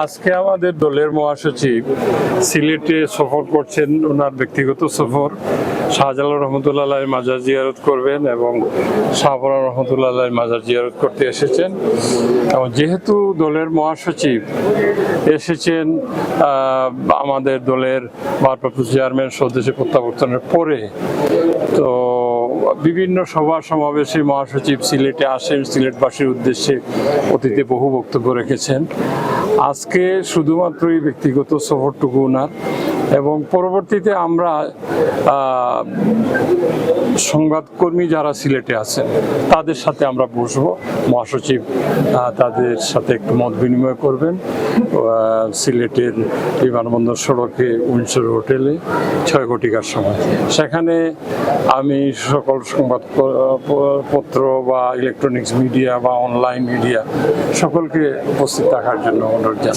আজকে আমাদের দলের মহাসচিব সিলেটে সফর করছেন, ওনার ব্যক্তিগত সফর। শাহজালাল রহমতুল্লাহ মাজার জিয়ারত করবেন এবং শাহপরান রহমতুল্লাহ মাজার জিয়ারত করতে এসেছেন। এবং যেহেতু দলের মহাসচিব এসেছেন আমাদের দলের ভারপ্রাপ্ত চেয়ারম্যান স্বদেশে প্রত্যাবর্তনের পরে, তো বিভিন্ন সভা সমাবেশে মহাসচিব সিলেটে আসেন, সিলেটবাসীর উদ্দেশ্যে অতীতে বহু বক্তব্য রেখেছেন। আজকে শুধুমাত্রই ব্যক্তিগত সফরটুকু ওনার, এবং পরবর্তীতে আমরা সংবাদকর্মী যারা সিলেটে আছেন তাদের সাথে আমরা বসবো। মহাসচিব তাদের সাথে একটু মত বিনিময় করবেন সিলেটের বিমানবন্দর সড়কে উইন্ডসর হোটেলে 6 ঘটিকার সময়। সেখানে আমি সকল সংবাদপত্র বা ইলেকট্রনিক্স মিডিয়া বা অনলাইন মিডিয়া সকলকে উপস্থিত থাকার জন্য অনুরোধ জানাই।